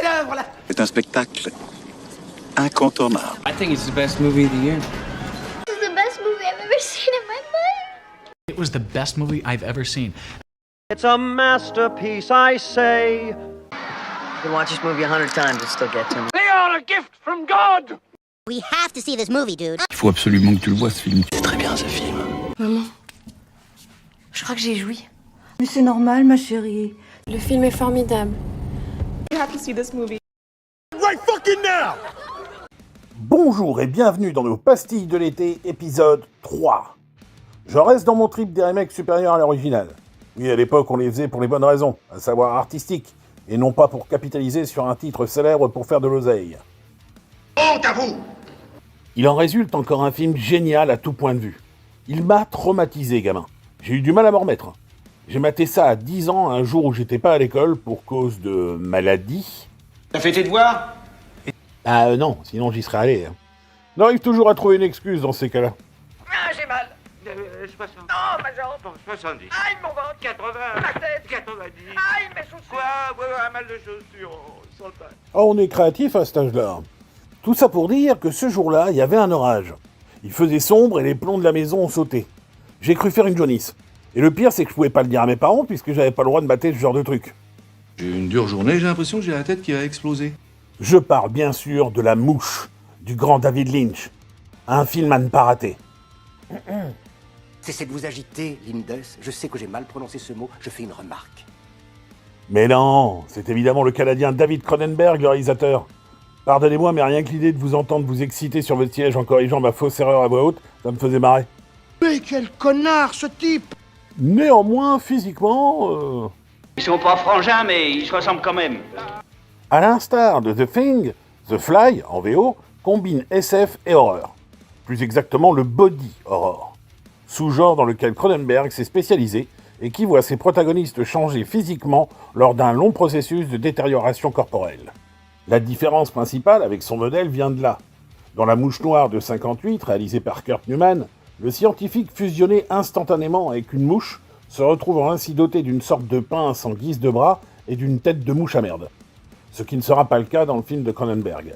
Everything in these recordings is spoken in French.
chef-d'œuvre, là. C'est un spectacle incontournable. I think it's the best movie of the year. This is the best movie I've ever seen in my life. It was the best movie I've ever seen. It's a masterpiece, I say. You can watch this movie 100 times, it still gets to me. They are a gift from God. We have to see this movie, dude. Il faut absolument que tu le vois, ce film. C'est très bien, ce film. Maman, je crois que j'ai joui. Mais c'est normal, ma chérie. Le film est formidable. You have to see this movie. Right fucking now. Bonjour et bienvenue dans nos pastilles de l'été, épisode 3. Je reste dans mon trip des remakes supérieurs à l'original. Oui, à l'époque, on les faisait pour les bonnes raisons, à savoir artistiques, et non pas pour capitaliser sur un titre célèbre pour faire de l'oseille. Honte à vous. Il en résulte encore un film génial à tout point de vue. Il m'a traumatisé, gamin. J'ai eu du mal à m'en remettre. J'ai maté ça à 10 ans, un jour où j'étais pas à l'école pour cause de maladie. T'as fait tes devoirs? Non, sinon j'y serais allé. On arrive toujours à trouver une excuse dans ces cas-là. Ah, j'ai mal. 60. Non, ma jambe. Bon, 70. Aïe, mon ventre. 80. Ma tête. 90. Aïe, mes chaussures. Quoi? Ouais, un mal de chaussures. On s'en passe. Oh, on est créatif à cet âge-là. Tout ça pour dire que ce jour-là, il y avait un orage. Il faisait sombre et les plombs de la maison ont sauté. J'ai cru faire une jaunisse. Et le pire, c'est que je pouvais pas le dire à mes parents puisque j'avais pas le droit de mater ce genre de truc. J'ai eu une dure journée, j'ai l'impression que j'ai la tête qui a explosé. Je parle bien sûr de La Mouche, du grand David Lynch. Un film à ne pas rater. Cessez de vous agiter, Lindes. Je sais que j'ai mal prononcé ce mot, je fais une remarque. Mais non, c'est évidemment le Canadien David Cronenberg, le réalisateur. Pardonnez-moi, mais rien que l'idée de vous entendre vous exciter sur votre siège en corrigeant ma fausse erreur à voix haute, ça me faisait marrer. Mais quel connard, ce type! Néanmoins, physiquement... Ils sont pas frangins, mais ils se ressemblent quand même. À l'instar de The Thing, The Fly, en VO, combine SF et horreur. Plus exactement le body horror. Sous-genre dans lequel Cronenberg s'est spécialisé et qui voit ses protagonistes changer physiquement lors d'un long processus de détérioration corporelle. La différence principale avec son modèle vient de là. Dans La Mouche Noire de 58, réalisée par Kurt Newman, le scientifique fusionné instantanément avec une mouche, se retrouvant ainsi doté d'une sorte de pince en guise de bras et d'une tête de mouche à merde. Ce qui ne sera pas le cas dans le film de Cronenberg.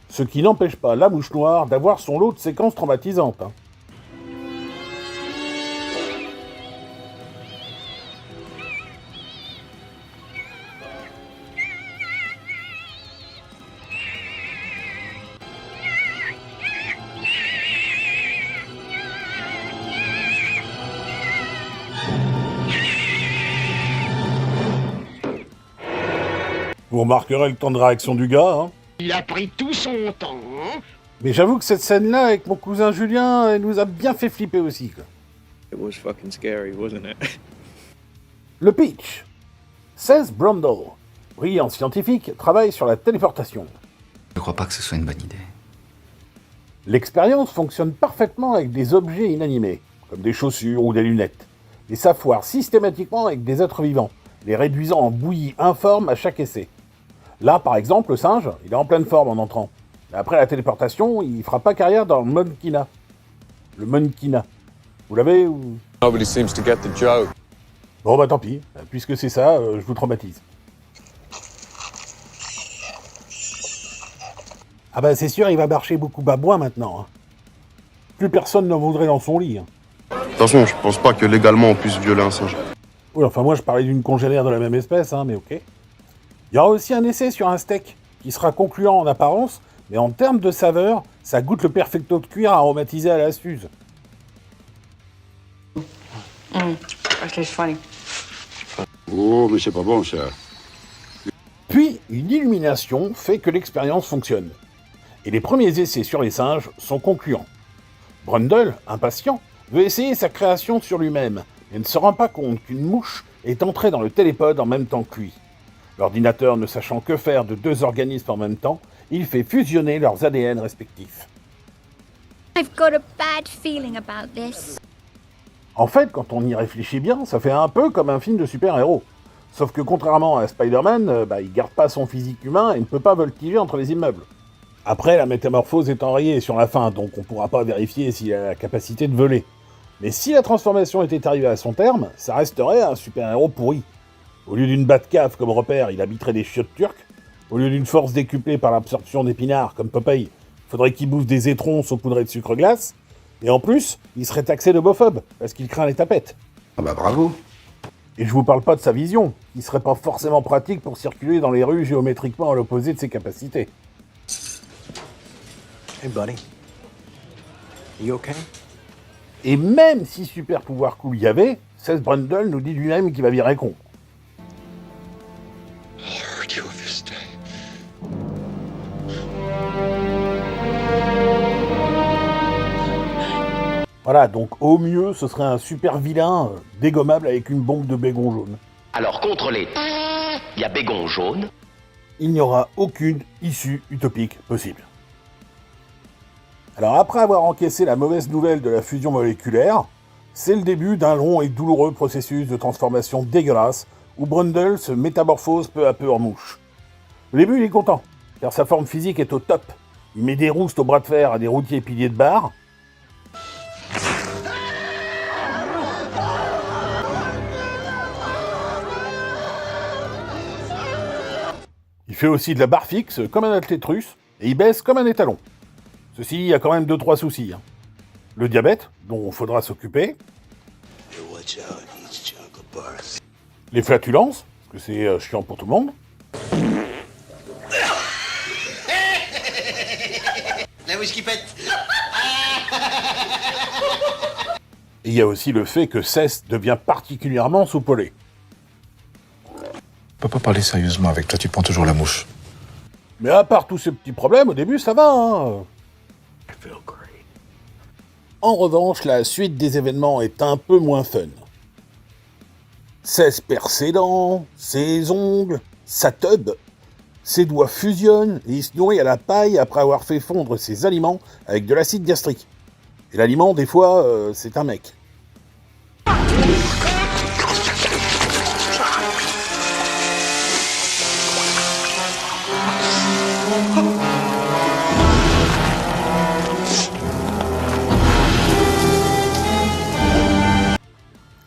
Ce qui n'empêche pas La Mouche Noire d'avoir son lot de séquences traumatisantes. Vous remarquerez le temps de réaction du gars, hein. Il a pris tout son temps, hein. Mais j'avoue que cette scène-là, avec mon cousin Julien, elle nous a bien fait flipper aussi, quoi. It was fucking scary, wasn't it? Le pitch. Seth Brundle, brillant scientifique, travaille sur la téléportation. Je crois pas que ce soit une bonne idée. L'expérience fonctionne parfaitement avec des objets inanimés, comme des chaussures ou des lunettes, et ça foire systématiquement avec des êtres vivants, les réduisant en bouillie informe à chaque essai. Là, par exemple, le singe, il est en pleine forme en entrant. Mais après la téléportation, il fera pas carrière dans le Monkina. Le Monkina. Vous l'avez ou... Nobody seems to get the joke. Bon bah tant pis, puisque c'est ça, je vous traumatise. Ah bah c'est sûr, il va marcher beaucoup babouin maintenant. Hein. Plus personne n'en voudrait dans son lit. Hein. Attention, je pense pas que légalement on puisse violer un singe. Oui, enfin moi je parlais d'une congénère de la même espèce, hein, mais ok. Il y aura aussi un essai sur un steak, qui sera concluant en apparence, mais en termes de saveur, ça goûte le perfecto de cuir aromatisé à la Suze. Actually, it's funny. Oh, mais c'est pas bon ça. Puis, une illumination fait que l'expérience fonctionne. Et les premiers essais sur les singes sont concluants. Brundle, impatient, veut essayer sa création sur lui-même, mais ne se rend pas compte qu'une mouche est entrée dans le télépode en même temps que lui. L'ordinateur ne sachant que faire de deux organismes en même temps, il fait fusionner leurs ADN respectifs. I've got a bad feeling about this. En fait, quand on y réfléchit bien, ça fait un peu comme un film de super-héros. Sauf que contrairement à Spider-Man, il garde pas son physique humain et ne peut pas voltiger entre les immeubles. Après, la métamorphose est enrayée sur la fin, donc on pourra pas vérifier s'il a la capacité de voler. Mais si la transformation était arrivée à son terme, ça resterait un super-héros pourri. Au lieu d'une Batcave comme repère, il habiterait des chiottes turques. Au lieu d'une force décuplée par l'absorption d'épinards, comme Popeye, faudrait qu'il bouffe des étrons saupoudrés de sucre glace, et en plus, il serait taxé de bophobe, parce qu'il craint les tapettes. Ah bah bravo. Et je vous parle pas de sa vision, qui serait pas forcément pratique pour circuler dans les rues géométriquement à l'opposé de ses capacités. Hey buddy. You okay? Et même si super pouvoir cool y avait, Seth Brundle nous dit lui-même qu'il va virer con. Voilà, donc au mieux, ce serait un super vilain dégommable avec une bombe de bégon jaune. Alors contre les... il y a bégon jaune. Il n'y aura aucune issue utopique possible. Alors après avoir encaissé la mauvaise nouvelle de la fusion moléculaire, c'est le début d'un long et douloureux processus de transformation dégueulasse où Brundle se métamorphose peu à peu en mouche. Au début, il est content, car sa forme physique est au top. Il met des roustes au bras de fer à des routiers piliers de bar. Il fait aussi de la barre fixe comme un athlète russe, et il baisse comme un étalon. Ceci, il y a quand même 2-3 soucis. Le diabète, dont il faudra s'occuper. Les flatulences, parce que c'est chiant pour tout le monde. La whisky pète. Et il y a aussi le fait que Cess devient particulièrement soupolé. Je peux pas parler sérieusement avec toi, tu prends toujours la mouche. Mais à part tous ces petits problèmes, au début, ça va, hein. En revanche, la suite des événements est un peu moins fun. Cess perd ses dents, ses ongles, sa tub, ses doigts fusionnent et il se nourrit à la paille après avoir fait fondre ses aliments avec de l'acide gastrique. Et l'aliment, des fois, c'est un mec.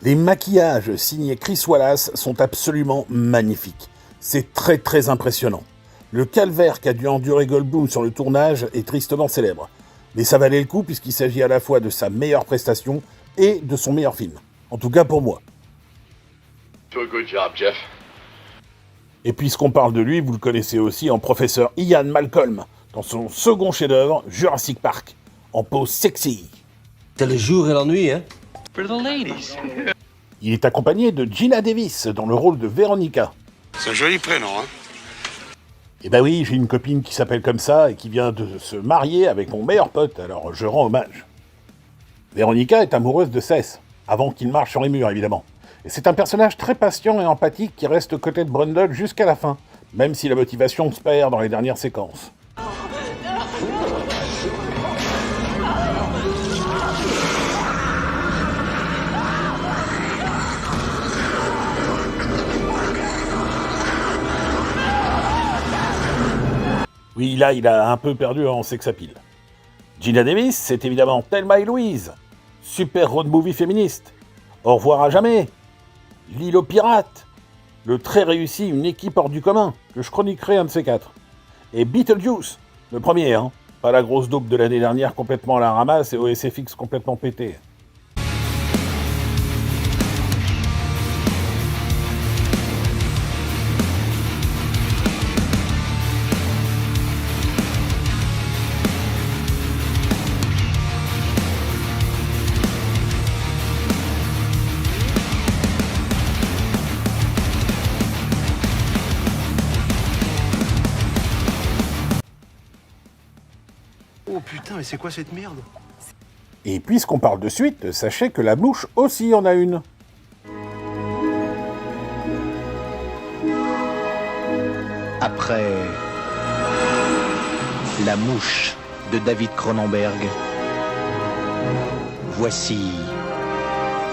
Les maquillages signés Chris Wallace sont absolument magnifiques. C'est très très impressionnant. Le calvaire qu'a dû endurer Goldblum sur le tournage est tristement célèbre. Mais ça valait le coup puisqu'il s'agit à la fois de sa meilleure prestation et de son meilleur film. En tout cas pour moi. Good job, Jeff. Et puisqu'on parle de lui, vous le connaissez aussi en professeur Ian Malcolm, dans son second chef-d'œuvre, Jurassic Park, en pose sexy. C'est le jour et la nuit, hein? For the ladies. Il est accompagné de Gina Davis dans le rôle de Veronica. C'est un joli prénom, hein? Eh ben oui, j'ai une copine qui s'appelle comme ça et qui vient de se marier avec mon meilleur pote, alors je rends hommage. Veronica est amoureuse de Cess, avant qu'il marche sur les murs évidemment. Et c'est un personnage très patient et empathique qui reste aux côtés de Brundle jusqu'à la fin, même si la motivation se perd dans les dernières séquences. Oui, là, il a un peu perdu en sex-appeal. Gina Davis, c'est évidemment Thelma et Louise. Super road movie féministe. Au revoir à jamais. L'île aux pirates. Le très réussi Une équipe hors du commun, que je chroniquerai un de ces quatre. Et Beetlejuice, le premier, hein. Pas la grosse dope de l'année dernière complètement à la ramasse et au SFX complètement pété. Oh putain, mais c'est quoi cette merde? Et puisqu'on parle de suite, sachez que la mouche aussi en a une. Après La mouche de David Cronenberg, voici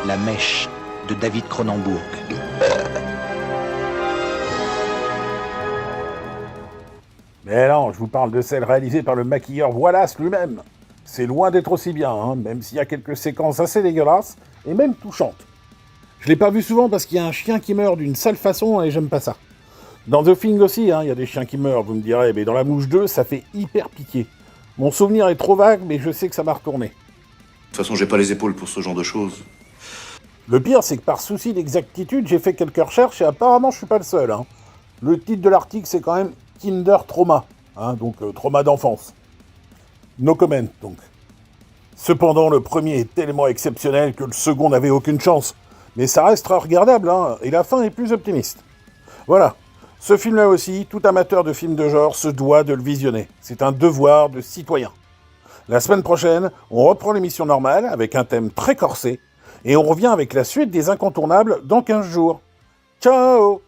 La mèche de David Cronenberg. Mais non, je vous parle de celle réalisée par le maquilleur Wallace lui-même. C'est loin d'être aussi bien, hein, même s'il y a quelques séquences assez dégueulasses, et même touchantes. Je l'ai pas vu souvent parce qu'il y a un chien qui meurt d'une sale façon et j'aime pas ça. Dans The Thing aussi, il y a des chiens qui meurent, vous me direz, mais dans La Mouche 2, ça fait hyper pitié. Mon souvenir est trop vague, mais je sais que ça m'a retourné. De toute façon, j'ai pas les épaules pour ce genre de choses. Le pire, c'est que par souci d'exactitude, j'ai fait quelques recherches et apparemment, je suis pas le seul. Le titre de l'article, c'est quand même Kinder Trauma, donc trauma d'enfance. No comment, donc. Cependant, le premier est tellement exceptionnel que le second n'avait aucune chance. Mais ça restera regardable, et la fin est plus optimiste. Voilà. Ce film-là aussi, tout amateur de films de genre se doit de le visionner. C'est un devoir de citoyen. La semaine prochaine, on reprend l'émission normale avec un thème très corsé et on revient avec la suite des incontournables dans 15 jours. Ciao!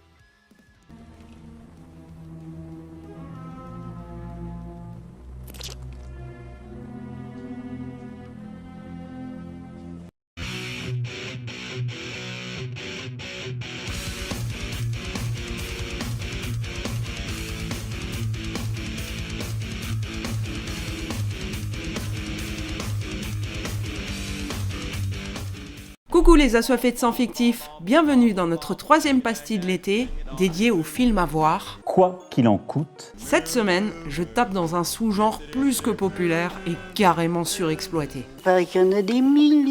Coucou les assoiffés de sang fictif, bienvenue dans notre 3e pastille de l'été, dédiée aux films à voir. Quoi qu'il en coûte. Cette semaine, je tape dans un sous-genre plus que populaire et carrément surexploité. Il paraît qu'il y en a des mille.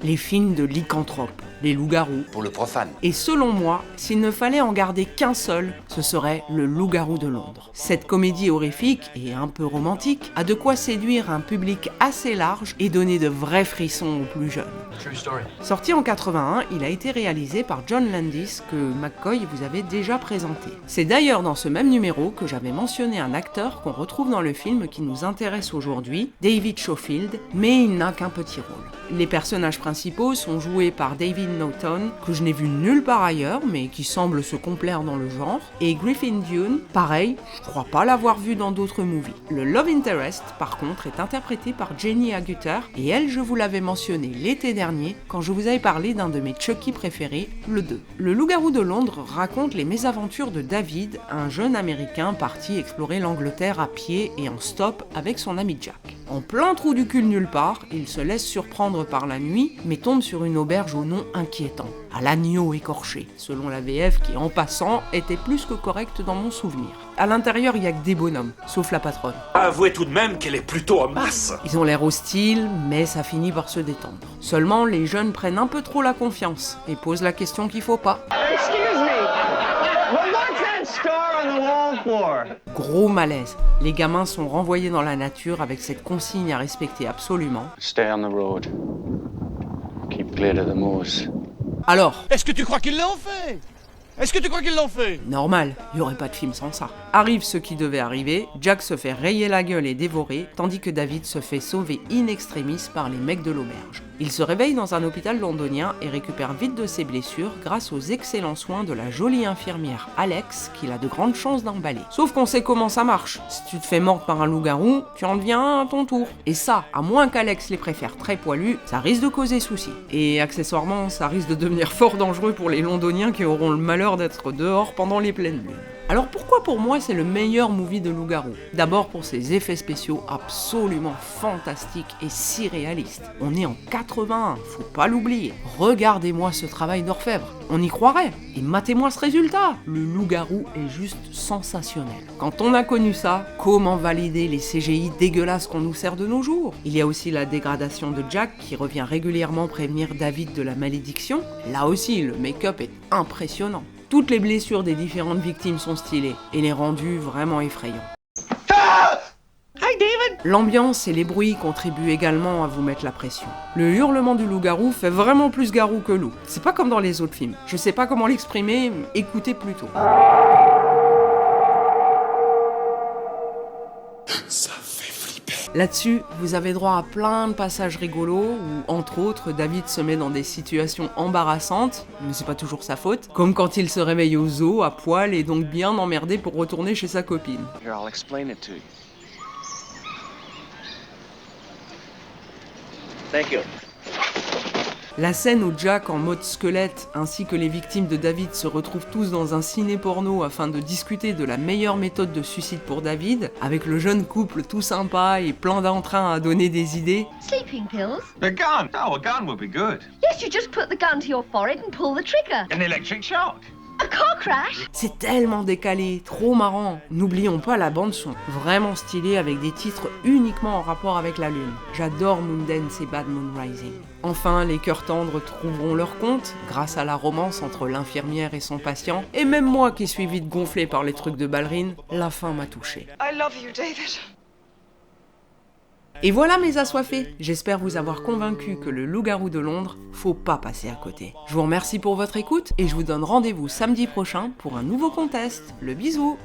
Les films de lycanthropes, les loups-garous. Pour le profane. Et selon moi, s'il ne fallait en garder qu'un seul, ce serait Le Loup-garou de Londres. Cette comédie horrifique et un peu romantique a de quoi séduire un public assez large et donner de vrais frissons aux plus jeunes. True story. Sorti en 81, il a été réalisé par John Landis que McCoy vous avait déjà présenté. C'est d'ailleurs dans ce même numéro que j'avais mentionné un acteur qu'on retrouve dans le film qui nous intéresse aujourd'hui, David Schofield, mais il n'a qu'un petit rôle. Les personnages principaux sont joués par David Naughton, que je n'ai vu nulle part ailleurs, mais qui semble se complaire dans le genre, et Griffin Dunne, pareil, je crois pas l'avoir vu dans d'autres movies. Le Love Interest, par contre, est interprété par Jenny Agutter, et elle, je vous l'avais mentionné l'été dernier, quand je vous avais parlé d'un de mes Chucky préférés, le 2. Le Loup-garou de Londres raconte les mésaventures de David, un jeune américain parti explorer l'Angleterre à pied et en stop avec son ami Jack. En plein trou du cul nulle part, il se laisse surprendre par la nuit, mais tombe sur une auberge au nom inquiétant, à l'agneau écorché, selon la VF qui, en passant, était plus que correcte dans mon souvenir. À l'intérieur, il y a que des bonhommes, sauf la patronne. Avouez tout de même qu'elle est plutôt en masse. Ils ont l'air hostiles, mais ça finit par se détendre. Seulement, les jeunes prennent un peu trop la confiance et posent la question qu'il faut pas. Excuse me. What's that scar on the wall for? Gros malaise. Les gamins sont renvoyés dans la nature avec cette consigne à respecter absolument. Stay on the road. Keep clear of the moors. Alors, Est-ce que tu crois qu'ils l'ont fait? normal, il y aurait pas de film sans ça. Arrive ce qui devait arriver, Jack se fait rayer la gueule et dévorer, tandis que David se fait sauver in extremis par les mecs de l'auberge. Il se réveille dans un hôpital londonien et récupère vite de ses blessures grâce aux excellents soins de la jolie infirmière Alex qu'il a de grandes chances d'emballer. Sauf qu'on sait comment ça marche. Si tu te fais mordre par un loup-garou, tu en deviens un à ton tour. Et ça, à moins qu'Alex les préfère très poilus, ça risque de causer souci. Et accessoirement, ça risque de devenir fort dangereux pour les londoniens qui auront le malheur d'être dehors pendant les pleines lunes. Alors pourquoi pour moi c'est le meilleur movie de loup-garou? D'abord pour ses effets spéciaux absolument fantastiques et si réalistes. On est en 81, faut pas l'oublier. Regardez-moi ce travail d'orfèvre, on y croirait. Et matez-moi ce résultat, le loup-garou est juste sensationnel. Quand on a connu ça, comment valider les CGI dégueulasses qu'on nous sert de nos jours? Il y a aussi la dégradation de Jack qui revient régulièrement prévenir David de la malédiction. Là aussi, le make-up est impressionnant. Toutes les blessures des différentes victimes sont stylées et les rendus vraiment effrayants. Hi David. L'ambiance et les bruits contribuent également à vous mettre la pression. Le hurlement du loup-garou fait vraiment plus garou que loup. C'est pas comme dans les autres films. Je sais pas comment l'exprimer, écoutez plutôt. Ça fait flipper. Là-dessus, vous avez droit à plein de passages rigolos où, entre autres, David se met dans des situations embarrassantes, mais c'est pas toujours sa faute, comme quand il se réveille au zoo à poil et donc bien emmerdé pour retourner chez sa copine. Here, I'll explain it to you. Thank you. La scène où Jack en mode squelette ainsi que les victimes de David se retrouvent tous dans un ciné-porno afin de discuter de la meilleure méthode de suicide pour David, avec le jeune couple tout sympa et plein d'entrain à donner des idées. Sleeping pills? A gun. Oh, a gun would be good. Yes, you just put the gun to your forehead and pull the trigger. An electric shock. C'est tellement décalé, trop marrant. N'oublions pas la bande-son, vraiment stylée avec des titres uniquement en rapport avec la lune. J'adore Moondance et Bad Moon Rising. Enfin, les cœurs tendres trouveront leur compte grâce à la romance entre l'infirmière et son patient. Et même moi qui suis vite gonflé par les trucs de ballerine, la fin m'a touché. I love you, David. Et voilà mes assoiffés, j'espère vous avoir convaincu que le Loup-garou de Londres, faut pas passer à côté. Je vous remercie pour votre écoute et je vous donne rendez-vous samedi prochain pour un nouveau contest. Le bisou!